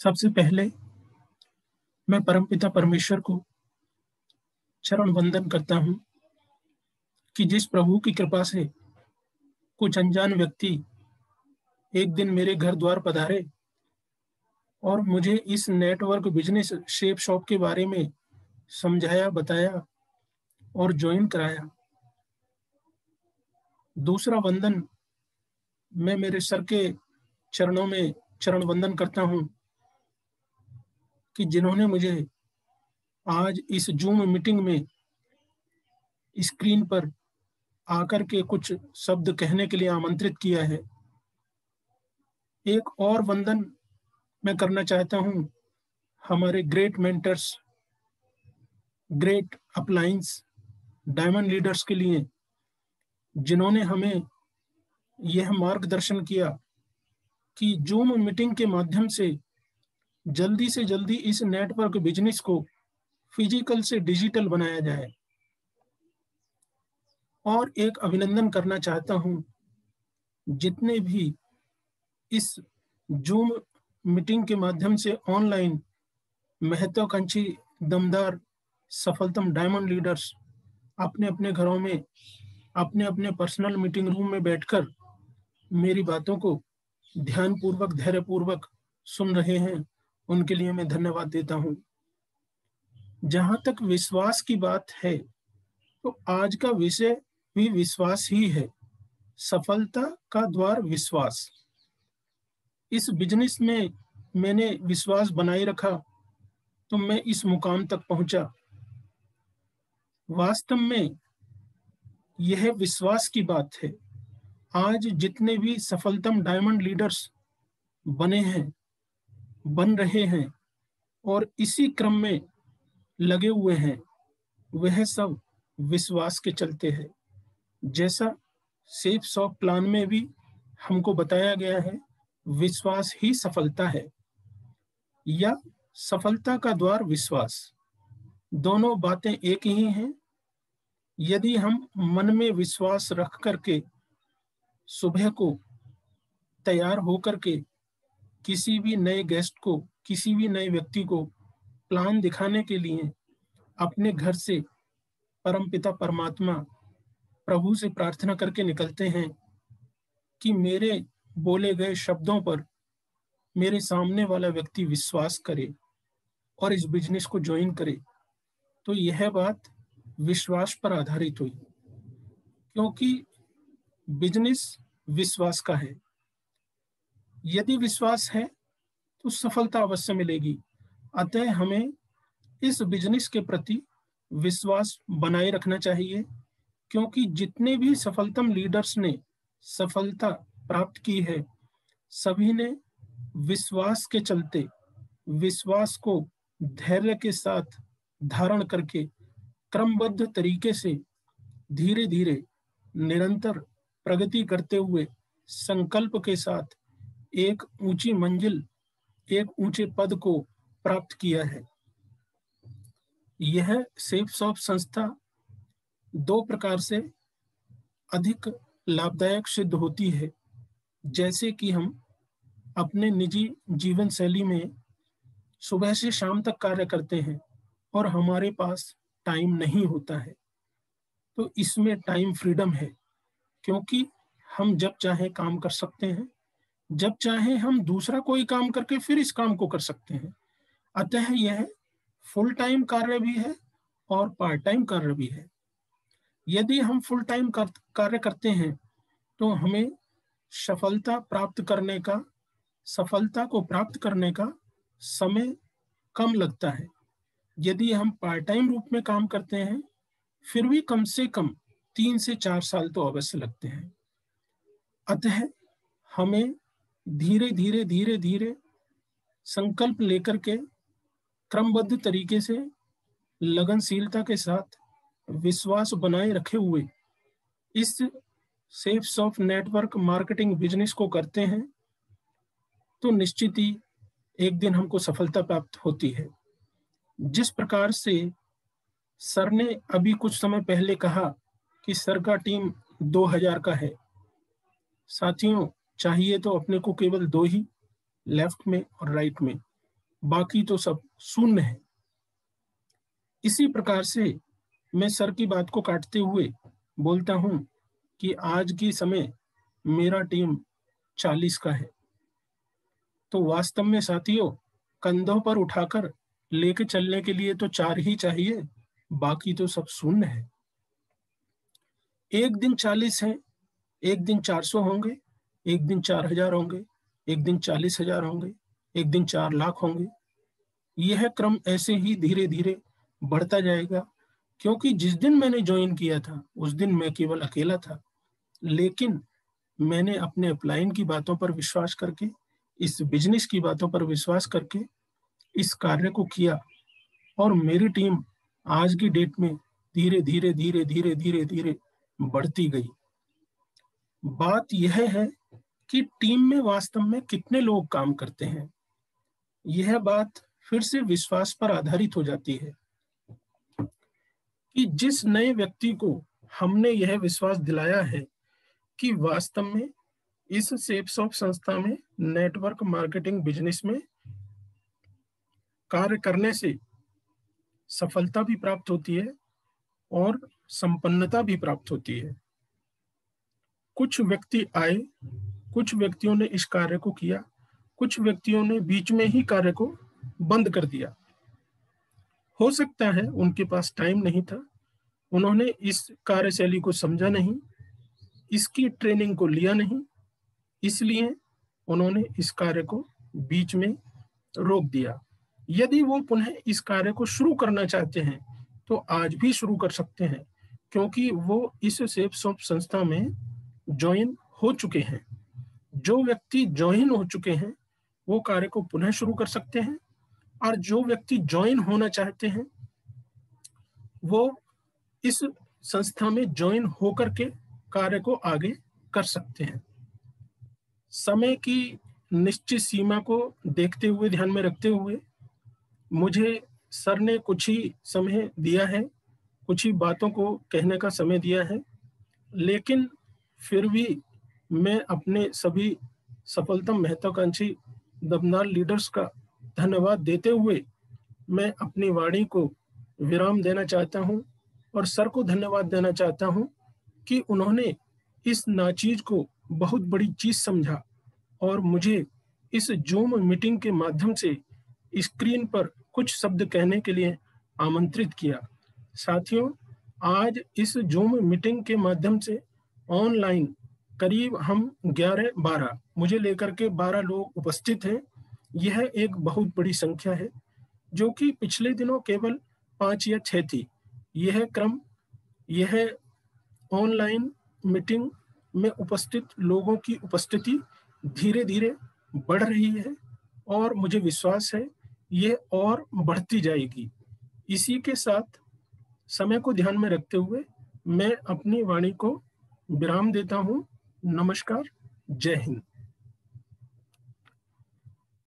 सबसे पहले मैं परमपिता परमेश्वर को चरण वंदन करता हूँ कि जिस प्रभु की कृपा से कुछ अनजान व्यक्ति एक दिन मेरे घर द्वार पधारे और मुझे इस नेटवर्क बिजनेस शेप शॉप के बारे में समझाया, बताया और ज्वाइन कराया। दूसरा वंदन मैं मेरे सर के चरणों में चरण वंदन करता हूँ कि जिन्होंने मुझे आज इस जूम मीटिंग में स्क्रीन पर आकर के कुछ शब्द कहने के लिए आमंत्रित किया है। एक और वंदन मैं करना चाहता हूँ हमारे great mentors, great अपलाइंस, diamond leaders के लिए, जिन्होंने हमें यह मार्गदर्शन किया कि जूम मीटिंग के माध्यम से जल्दी इस नेटवर्क बिजनेस को फिजिकल से डिजिटल बनाया जाए। और एक अभिनंदन करना चाहता हूँ जितने भी इस जूम मीटिंग के माध्यम से ऑनलाइन महत्वाकांक्षी, दमदार, सफलतम डायमंड लीडर्स अपने अपने घरों में, अपने अपने पर्सनल मीटिंग रूम में बैठकर मेरी बातों को ध्यानपूर्वक, धैर्यपूर्वक सुन रहे हैं, उनके लिए मैं धन्यवाद देता हूँ। जहां तक विश्वास की बात है तो आज का विषय भी विश्वास ही है। सफलता का द्वार विश्वास। इस बिजनेस में मैंने विश्वास बनाए रखा तो मैं इस मुकाम तक पहुंचा। वास्तव में यह विश्वास की बात है। आज जितने भी सफलतम डायमंड लीडर्स बने हैं, बन रहे हैं और इसी क्रम में लगे हुए हैं, वह सब विश्वास के चलते हैं। जैसा सेफ शॉप प्लान में भी हमको बताया गया है, विश्वास ही सफलता है या सफलता का द्वार विश्वास। दोनों बातें एक ही हैं। यदि हम मन में विश्वास रख करके सुबह को तैयार होकर के किसी भी नए गेस्ट को, किसी भी नए व्यक्ति को प्लान दिखाने के लिए अपने घर से परमपिता परमात्मा प्रभु से प्रार्थना करके निकलते हैं कि मेरे बोले गए शब्दों पर मेरे सामने वाला व्यक्ति विश्वास करे और इस बिजनेस को ज्वाइन करे, तो यह बात विश्वास पर आधारित हुई, क्योंकि बिजनेस विश्वास का है। यदि विश्वास है तो सफलता अवश्य मिलेगी। अतः हमें इस बिजनेस के प्रति विश्वास बनाए रखना चाहिए, क्योंकि जितने भी सफलतम लीडर्स ने सफलता प्राप्त की है, सभी ने विश्वास के चलते, विश्वास को धैर्य के साथ धारण करके क्रमबद्ध तरीके से धीरे धीरे निरंतर प्रगति करते हुए संकल्प के साथ एक ऊंची मंजिल, एक ऊंचे पद को प्राप्त किया है। यह सेफ शॉप संस्था दो प्रकार से अधिक लाभदायक सिद्ध होती है। जैसे कि हम अपने निजी जीवन शैली में सुबह से शाम तक कार्य करते हैं और हमारे पास टाइम नहीं होता है, तो इसमें टाइम फ्रीडम है, क्योंकि हम जब चाहे काम कर सकते हैं, जब चाहे हम दूसरा कोई काम करके फिर इस काम को कर सकते हैं। अतः यह फुल टाइम कार्य भी है और पार्ट टाइम कार्य भी है। यदि हम फुल टाइम कार्य करते हैं तो हमें सफलता को प्राप्त करने का समय कम लगता है। यदि हम पार्ट टाइम रूप में काम करते हैं, फिर भी कम से कम 3 से 4 साल तो अवश्य लगते हैं। अतः हमें धीरे धीरे संकल्प लेकर के क्रमबद्ध तरीके से लगनशीलता के साथ विश्वास बनाए रखे हुए इस safe shop network marketing business को करते हैं, तो निश्चित ही एक दिन हमको सफलता प्राप्त होती है। जिस प्रकार से सर ने अभी कुछ समय पहले कहा कि सर का टीम 2000 का है। साथियों, चाहिए तो अपने को केवल 2 ही, लेफ्ट में और राइट में, बाकी तो सब शून्य है। इसी प्रकार से मैं सर की बात को काटते हुए बोलता हूं कि आज की समय मेरा टीम 40 का है। तो वास्तव में साथियों, कंधों पर उठाकर लेके चलने के लिए तो 4 ही चाहिए, बाकी तो सब शून्य है। एक दिन 40 है, एक दिन 400 होंगे, एक दिन 4000 होंगे, एक दिन 40,000 होंगे, एक दिन 4 लाख होंगे। यह क्रम ऐसे ही धीरे धीरे बढ़ता जाएगा, क्योंकि जिस दिन मैंने ज्वाइन किया था उस दिन मैं केवल अकेला था, लेकिन मैंने अपने अपलाइन की बातों पर विश्वास करके, इस बिजनेस की बातों पर विश्वास करके इस कार्य को किया, और मेरी टीम आज की डेट में धीरे धीरे धीरे धीरे धीरे धीरे बढ़ती गई। बात यह है कि टीम में वास्तव में कितने लोग काम करते हैं। यह बात फिर से विश्वास पर आधारित हो जाती है कि जिस नए व्यक्ति को हमने यह विश्वास दिलाया है कि वास्तव में इस सेपसॉफ्ट संस्था में नेटवर्क मार्केटिंग बिजनेस में कार्य करने से सफलता भी प्राप्त होती है और संपन्नता भी प्राप्त होती है। कुछ व्यक्ति आए, कुछ व्यक्तियों ने इस कार्य को किया, कुछ व्यक्तियों ने बीच में ही कार्य को बंद कर दिया। हो सकता है उनके पास टाइम नहीं था, उन्होंने इस कार्यशैली को समझा नहीं, इसकी ट्रेनिंग को लिया नहीं, इसलिए उन्होंने इस कार्य को बीच में रोक दिया। यदि वो पुनः इस कार्य को शुरू करना चाहते हैं तो आज भी शुरू कर सकते हैं, क्योंकि वो इस सेपसॉफ्ट संस्था में ज्वाइन हो चुके हैं। जो व्यक्ति ज्वाइन हो चुके हैं वो कार्य को पुनः शुरू कर सकते हैं, और जो व्यक्ति ज्वाइन होना चाहते हैं वो इस संस्था में ज्वाइन होकर के कार्य को आगे कर सकते हैं। समय की निश्चित सीमा को देखते हुए, ध्यान में रखते हुए, मुझे सर ने कुछ ही समय दिया है, कुछ ही बातों को कहने का समय दिया है, लेकिन फिर भी मैं अपने सभी सफलतम महत्वाकांक्षी दमदार लीडर्स का धन्यवाद देते हुए मैं अपनी वाणी को विराम देना चाहता हूं, और सर को धन्यवाद देना चाहता हूं कि उन्होंने इस नाचीज को बहुत बड़ी चीज समझा और मुझे इस जूम मीटिंग के माध्यम से स्क्रीन पर कुछ शब्द कहने के लिए आमंत्रित किया। साथियों, आज इस जूम मीटिंग के माध्यम से ऑनलाइन करीब हम 11-12, मुझे लेकर के 12 लोग उपस्थित हैं। यह एक बहुत बड़ी संख्या है, जो कि पिछले दिनों केवल 5 या 6 थी। यह ऑनलाइन मीटिंग में उपस्थित लोगों की उपस्थिति धीरे धीरे बढ़ रही है, और मुझे विश्वास है ये और बढ़ती जाएगी। इसी के साथ समय को ध्यान में रखते हुए मैं अपनी वाणी को विराम देता हूं। नमस्कार, जय हिंद।